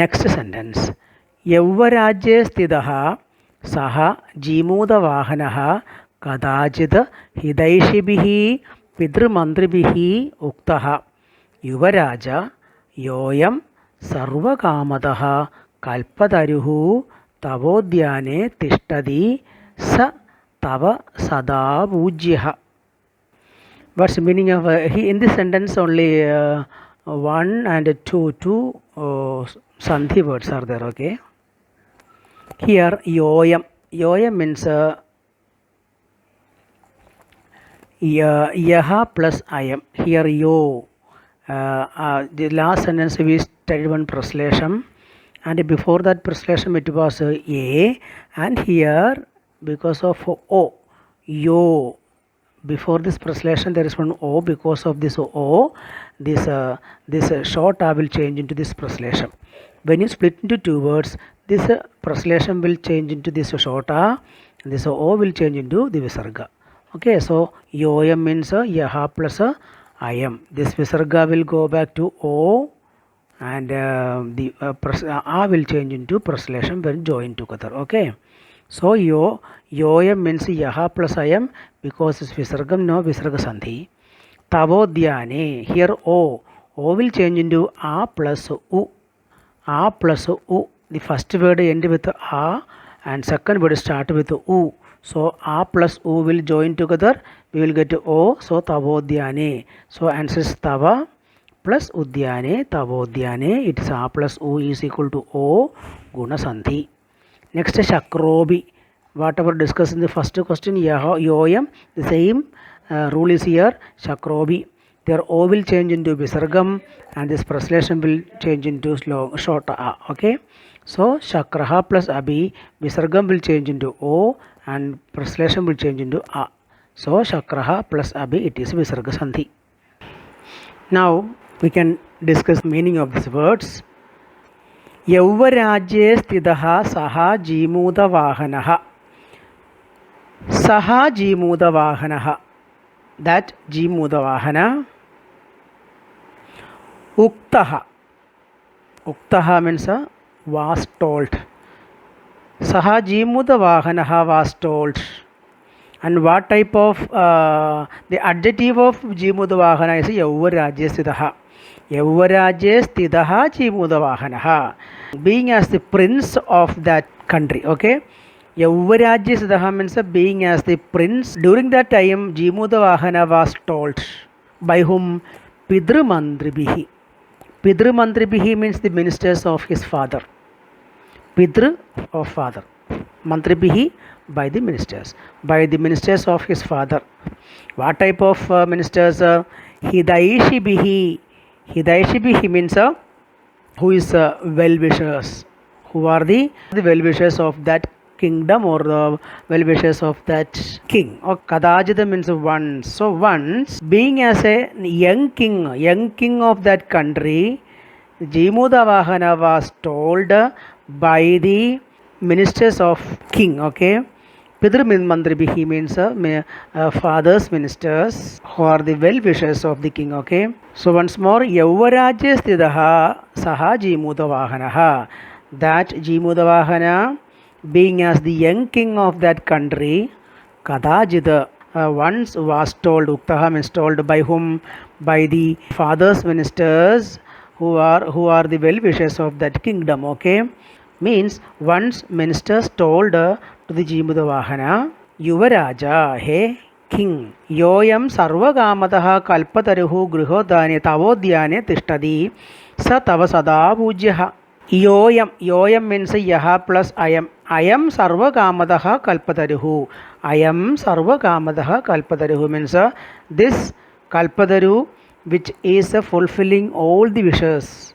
Next sentence. Yauvarajye sthidaha saha jeemudavahanaha kadachit hidaishibihi pidrumantribihi uktaha Yuvaraja yoyam sarvakamadha kalpataruhu tavodyane tishtadi sa tava sada pujyaha. What's the meaning of in this sentence? Only one and two sandhi words are there. Okay, here yoyam means yaha plus ayam. Here yo, the last sentence we studied one praslesham, and before that praslesham it was a, and here because of o, yo. Before this praslesham there is one o. Because of this o, this short a will change into this praslesham. When you split into two words, this praslesham will change into this short a, and this o will change into the visarga. Okay, so yoyam means yaha plus ayam. This visarga will go back to o, and the a will change into praslesham when joined together. Okay, so yoyam means yaha plus ayam because it's visargam, no visarga sandhi. Tavodhyane, here o will change into a plus u. A plus u. The first word end with a and second word start with u. So a plus u will join together. We will get o. So tavodhyane. So answer is tava plus udhyane, tavodhyane. It is a plus u is equal to o guna sandhi. Next shakrobi. Whatever discussed in the first question, yoyam, the same rule is here. Shakrobi, their o will change into visargam, and this praslesham will change into short a. Okay, so shakraha plus abi, visargam will change into o and praslesham will change into a. So shakraha plus abi, it is visarga sandhi. Now we can discuss meaning of these words. Yauvarajye sthidaha saha jeemudavahanaha. Saha jeemudavahanaha, that jeemudavahana. Uktaha means was told. Saha jeemudavahanaha was told. And what type of the adjective of jeemudavahana is yauvarajye sthidaha. Yauvarajye sthidaha jeemudavahanaha, being as the prince of that country. Okay, Yauvarajya Siddha means being as the prince. During that time, Jeemudavahana was told by whom? Pidrumantribihi. Pidrumantribihi means the ministers of his father. Pidru of father. Mantribihi by the ministers. By the ministers of his father. What type of ministers? Hidaishibihi. Hidaishibihi means who is well-wishers. Who are the well-wishers of that kingdom or the well-wishers of that king. Or kadajita means once. So once, being as a young king of that country, Jeemudavahana was told by the ministers of king. Okay, Pidrumantribihi means father's ministers who are the well-wishers of the king. Okay, so once more, Yauvarajya sthidaha saha Jeemudavahanaha, that Jeemudavahana, being as the young king of that country, kadajita, once was told. Uktaha means told by whom? By the father's ministers who are the well-wishers of that kingdom. Okay, means once ministers told to the Jeemudavahana, Yuvaraja, hey king, yoyam sarvakamadha kalpataruhu grihodhane tavodhyane tishtadi sa tava sada pujyaha. Yoyam means yaha plus ayam. Ayam sarvakamadha kalpataruhu. Ayam sarvakamadha kalpataruhu means this kalpataru which is fulfilling all the wishes.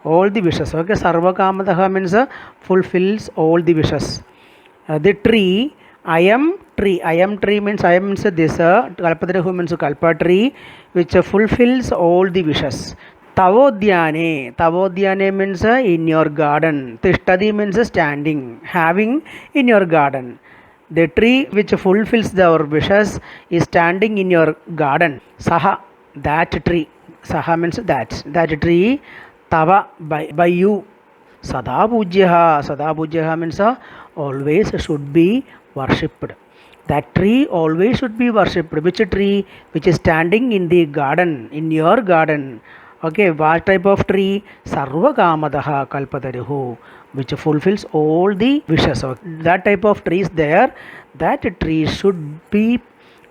All the wishes. Okay, sarvakamadha means fulfills all the wishes. The tree, ayam tree means this kalpataruhu means kalpa tree which fulfills all the wishes. Tavodhyane means in your garden. Tishtadi means standing, having in your garden. The tree which fulfills our wishes is standing in your garden. Saha, that tree. Saha means that tree. Tava, by you. Sada Pujyaha. Sada Pujyaha means always should be worshipped. That tree always should be worshipped. Which tree? Which is standing in the garden, in your garden. Okay, what type of tree? Sarva Kamadaha Kalpataruhu, which fulfills all the wishes. So that type of tree is there. That tree should be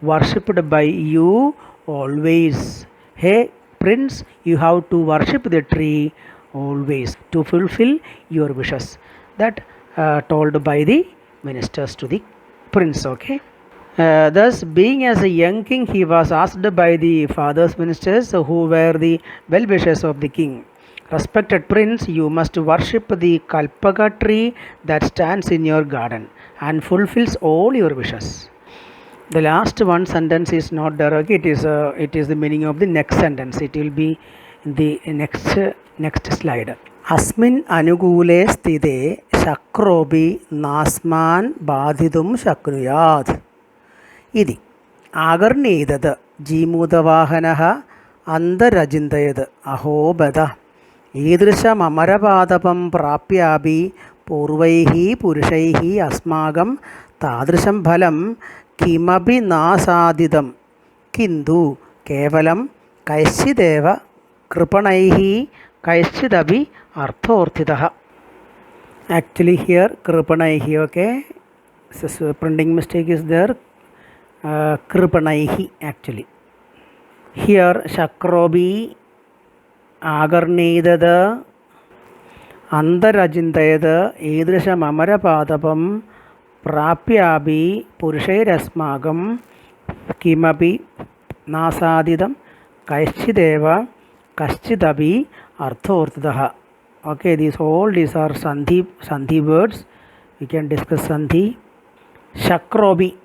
worshipped by you always. Hey, prince, you have to worship the tree always to fulfill your wishes. That told by the ministers to the prince. Okay. Thus, being as a young king, he was asked by the father's ministers, who were the well wishers of the king. Respected prince, you must worship the Kalpaka tree that stands in your garden and fulfills all your wishes. The last one sentence is not there. Okay, it is the meaning of the next sentence. It will be in the next slide. Asmin anugule sthite shakrobi nasman badhidum shaknuyat. Idi agarnedad ജീമൂതവാഹനഃ അന്തരചിന്തയത് അഹോബത ഈദൃശം അമരപാദപം പ്രാപ്യാപി പൂർവൈഃ പുരുഷൈഃ അസ്മാകം താദൃശം ഫലം കിമപി നാസാദിതം കിന്തു കേവലം കൈശ്ചിദേവ കൃപണൈഃ കൈശ്ചിദപി അർത്ഥോർത്ഥിതഃ. Actually here കൃപണൈഃ, okay, printing mistake is there. Kripanaihi actually. Here Shakrobi Agarnedada Andarajintayada Idrisham Amarapadapam Prapyabi Purushairasmagam Kimapi Nasadidam Kaishideva Kashchidabi Arthortadaha. Okay, these are Sandhi words. We can discuss Sandhi. Shakrobi,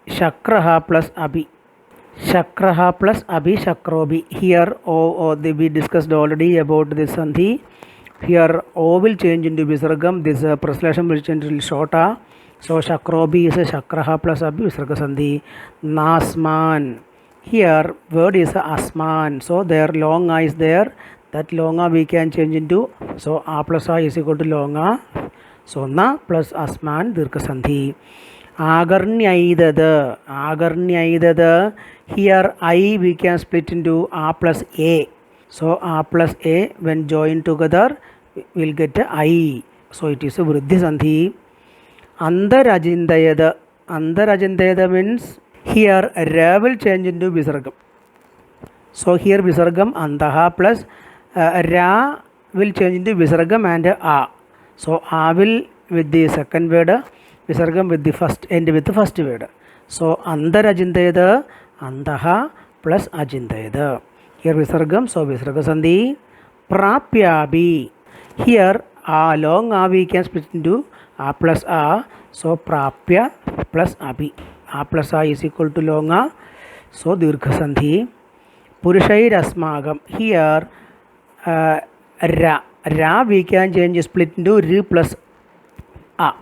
Shakraha plus Abi. Shakraha plus Abi Shakrobi. Here we discussed already about this Sandhi. Here O will change into Visargam. This translation will change into Shota. So Shakrobi is a Shakraha plus Abi Visarga Sandhi. Nasman. Here word is Asman. So there long A is there. That long A we can change into. So A plus A is equal to long A. So Na plus Asman Dirka Sandhi. Agarnyaidada. Here I we can split into A plus A. So A plus A when joined together will get a I. So it is a Vriddhi Sandhi. Andarajindayada. Andarajindayada means here Ra will change into Visargam. So here Visargam Andaha plus Ra will change into Visargam and A. So A will with the second word, Visargam with the first end with the first word. So Andarajindayada, Andaha plus Ajindayada. Here Visargam, so Visarga Sandhi. Prapyabi. Here A long A we can split into A plus A. So Prapya plus Abi. A plus A is equal to long A. So Dirgha Sandhi. Purushair Asmagam. Here Ra we can change split into R plus A.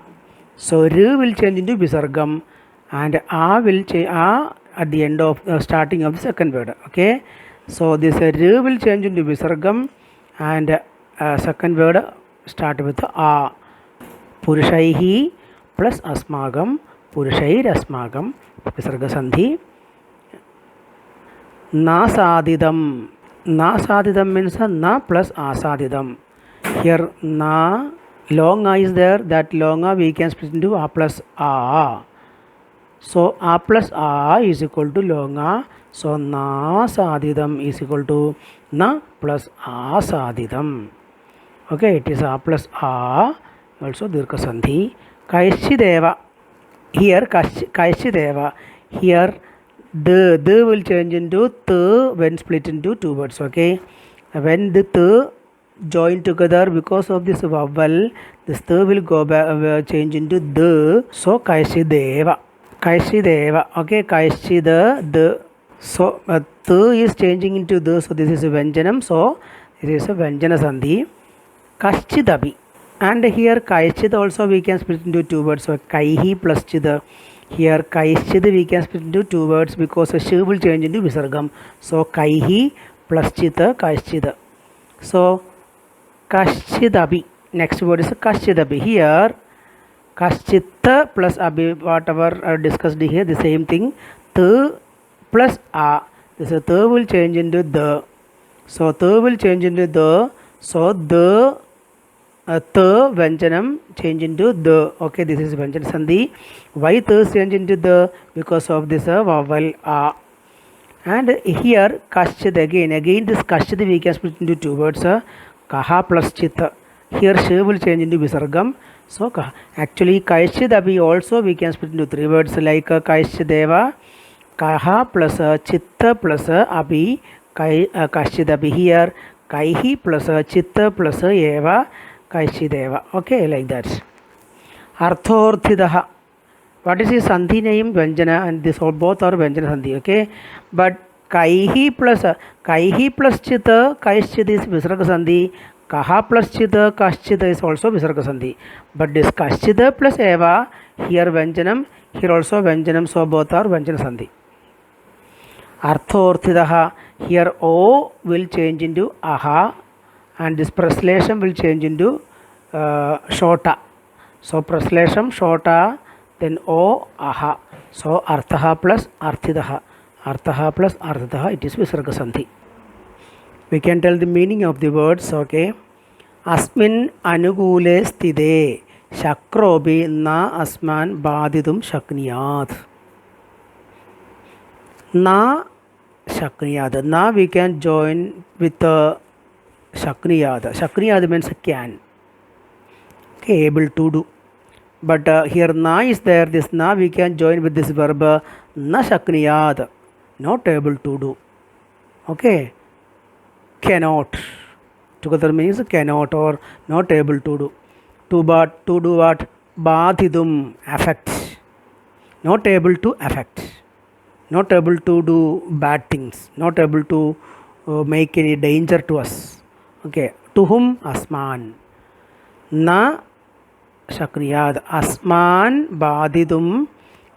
So R will change into Visargam and A will change A at the end of starting of the second word. Okay. So this R will change into Visargam and second word start with A. Purushaihi plus Asmagam. Purushair Asmagam. Visarga Sandhi. Nasadidam. Nasadidam means Na plus Asadidam. Here Na long A is there. That long A we can split into A plus A. So A plus A is equal to long A. So Na Sadidam is equal to Na plus A Sadidam. Okay, it is A plus A. Also Dirka Sandhi. Kaishideva. Here Kaishideva. Here the will change into the when split into two words. Okay, when the join together because of this vowel, this will go back change into the. So Kaishideva. Okay, Kaishida the. So the is changing into the. So this is a Vyanjanam. So it is a Vyanjana Sandhi. Kashchidabi. And here Kaishchid also we can split into two words. So Kaihi plus Chida. Here Kaishchid we can split into two words because Sh will change into Visargam. So Kaihi plus Chita Kaishchida. So Kashchidabi. Next word is Kaschidapi. Here, Kaschita plus Abhi, whatever discussed here, the same thing. T plus A. This is T will change into the. So, T will change into the. So, the the Vyanjanam change into the. Okay, this is Vyanjana Sandhi. Why the change into the? Because of this vowel A. And here Kaschid again this Kaschid we can split into two words. Kaha plus Chita. Here She will change into Visargam. So actually Kaishid Abhi also we can split into three words like Kaishideva, Kaha plus Chitta plus Abhi, Kaishid Abhi here, Kaihi plus Chitta plus Eva, Kaishideva. Okay, like that. Arthorthidaha. What is his sandhi name? Vyanjana, and this all both are Vyanjana sandhi. Okay, but kaihi plus chita, kaischita is visarga sandhi. Kaha plus chita, kaschita is also visarga sandhi. But this kaschita plus eva, here Vyanjanam, here also Vyanjanam, so both are Vyanjana sandhi. Arthorthidaha, here O will change into aha, and this praslesham will change into shota. So praslesham shota, then O aha. So arthaha plus arthidaha. Arthaha plus arthidaha, it is visarga sandhi. We can tell the meaning of the words. Okay. Asmin anugule sthide shakrobi na asman badidum shakniyat. Na shakniyad. Na we can join with shakniyad. Shakniyad means can. Okay, able to do. But here na is there. This na we can join with this verb na shakniyad. Not able to do. Okay. Cannot. Together means cannot or not able to do. To do what? Badidum, affect. Not able to affect. Not able to do bad things. Not able to make any danger to us. Okay. To whom? Asman. Na shakriyad. Asman badidum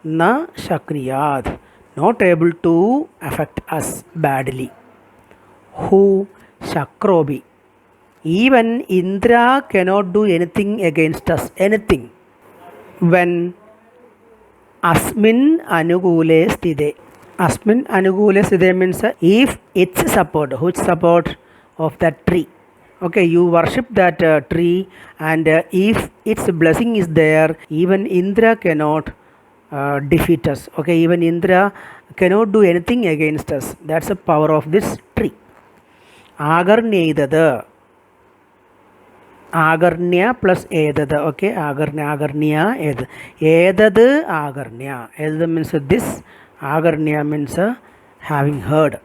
na shakriyad. Not able to affect us badly. Who? Shakrobi. Even Indra cannot do anything against us. Anything. When Asmin Anugule Sthide. Asmin Anugule Sthide means if its support. Which support? Of that tree. Okay, you worship that tree, and if its blessing is there, even Indra cannot defeat us. Okay, even Indra cannot do anything against us. That's the power of this tree. Agarnyedada. Agarnya plus edada. Okay, agarnya ed. Edad agarnya. Edad means this. Agarnya means having heard.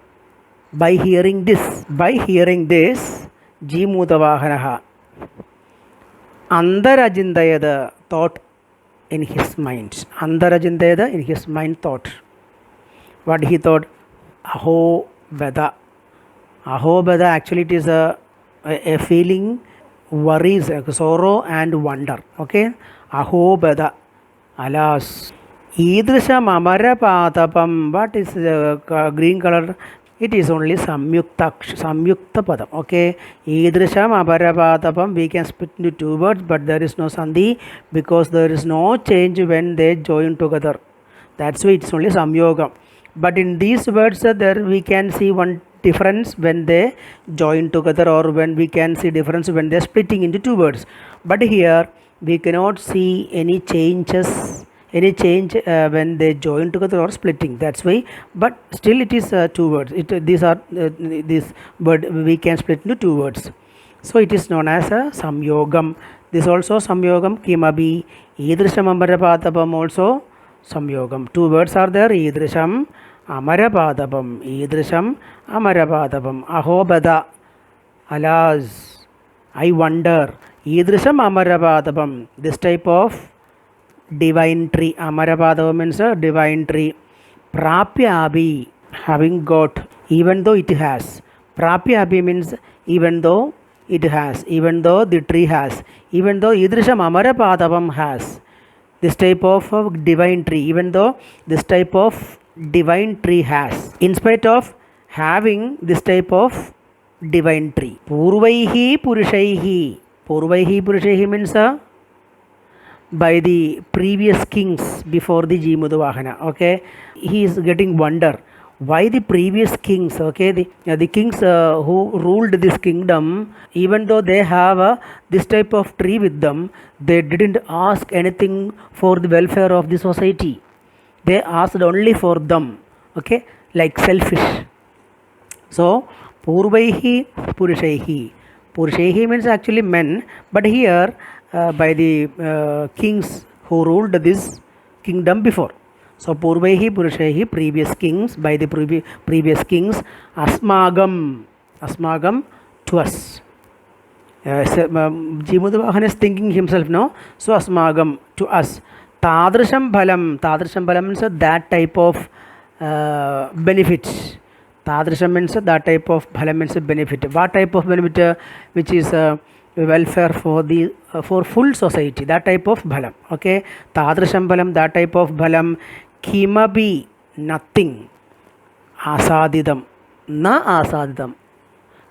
By hearing this, Jimudavahanaha. Andarajindayada thought in his mind. Andarajindayada in his mind thought. What he thought? Aho Veda. Aho Veda, actually it is a feeling, worries, sorrow and wonder. Okay. Aho Veda. Alas. Idrisham Amarapatapam. What is green color? It is only Samyukta Padam. Okay. Idrisham Amarapatapam. We can split into two words, but there is no sandhi because there is no change when they join together. That's why it's only Samyogam. But in these words, there we can see one difference when they join together, or when we can see difference when they are splitting into two words. But here we cannot see any change when they join together or splitting. That's why. But still it is two words. This word we can split into two words. So it is known as a Samyogam. This also Samyogam. Kimabi Idrisham Amarapatapam also Samyogam. Two words are there. Idrisham Amarapadapam. Idrisham Amarapadapam. Ahobada. Alas, I wonder. Idrisham Amarapadapam. This type of divine tree. Amarapadapam means a divine tree. Prapya Abhi, having got, even though it has. Prapya Abhi means even though it has, even though the tree has, even though Idrisham Amarapadapam has. This type of divine tree, even though this type of divine tree has, in spite of having this type of divine tree. Purvaihi Purushaihi. Purvaihi Purushaihi means by the previous kings before the Jimudavahana. Okay, he is getting wonder why the previous kings. Okay, the kings who ruled this kingdom, even though they have this type of tree with them, they didn't ask anything for the welfare of the society. They asked only for them. Okay, like selfish. So Purvaihi Purushaihi. Purushaihi means actually men, but here by the kings who ruled this kingdom before. So Purvaihi Purushaihi, previous kings, by the previous kings, Asmagam, Asmagam to us. Jimudavahan is thinking himself, no? So Asmagam to us. Tadrasham Bhalam means that type of benefits. Tadrasham means that type of bhalam means benefit. What type of benefit? Which is welfare for the for full society. That type of bhalam. Okay. Tadrasham bhalam, that type of bhalam. Kimabi, nothing. Asadidam, na asadidam.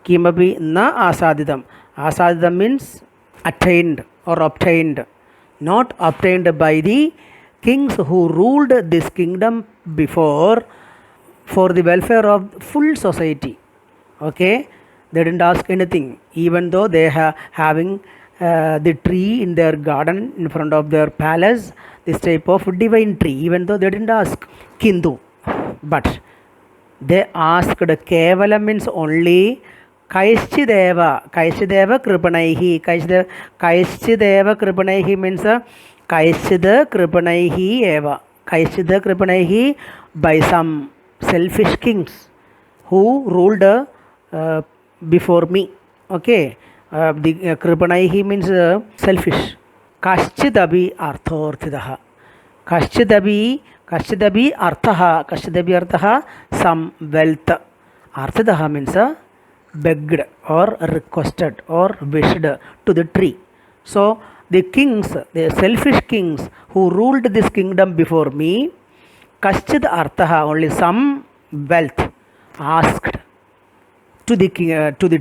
Kimabi na asadidam. Asadidam means attained or obtained. Not obtained by the kings who ruled this kingdom before for the welfare of full society. Okay, they didn't ask anything, even though they having the tree in their garden in front of their palace, this type of divine tree, even though they didn't ask Kindu, but they asked Kevala means only Kaishchideva Kripanaihi. Kaishchideva Kripanaihi means Kaishchida Kripanaihi Eva. Kaishchida Kripanaihi by some selfish kings who ruled before me. Okay, the Kripanaihi means selfish. Kashchidabi arthorthidaha. Kashchidabi arthaha, some wealth. Arthidaha means begged or requested or wished to the tree. So the kings, the selfish kings who ruled this kingdom before me, Kaschid arthaha, only some wealth asked to the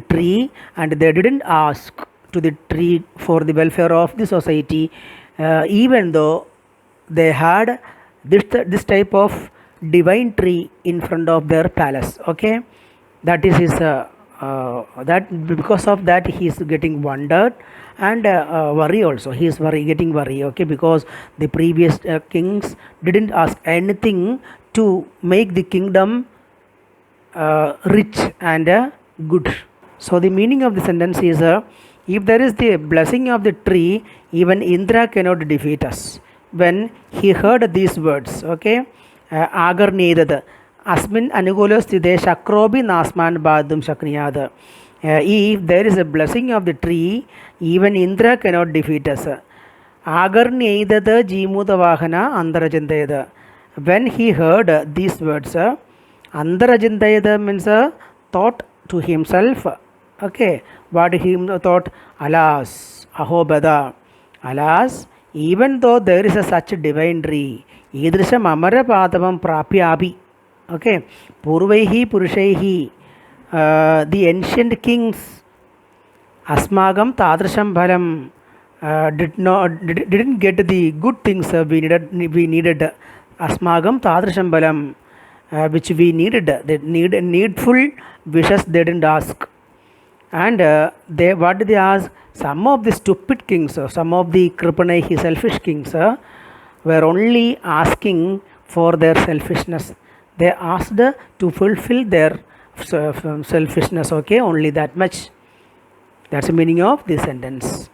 tree, and they didn't ask to the tree for the welfare of the society, even though they had this type of divine tree in front of their palace. Okay, that is his that because of that he is getting wondered and worry also. He is getting worry. Okay, because the previous kings didn't ask anything to make the kingdom rich and good. So the meaning of the sentence is if there is the blessing of the tree, even Indra cannot defeat us. When he heard these words, okay, Agar Nedad Asmin Anugulos Tide Shakrobi Nasman Badum Shakniyad. If there is a blessing of the tree, even Indra cannot defeat us. Agar Nedad Jimudavahana Andarajandayada. When he heard these words, Andarajandayada means thought to himself. Okay, what he thought, alas, ahobada, alas, even though there is a such divine tree, idrisham amara padavam prapyabi. Okay, Purvaihi Purushaihi, the ancient kings, Asmagam Tadrasham Bhalam, didn't get the good things we needed. Asmagam Tadrasham Bhalam, which we needed, the needful wishes they didn't ask. And what did they ask? Some of the stupid kings, some of the Kripanaihi selfish kings were only asking for their selfishness. They asked to fulfill their selfishness. Okay, only that much. That's the meaning of this sentence.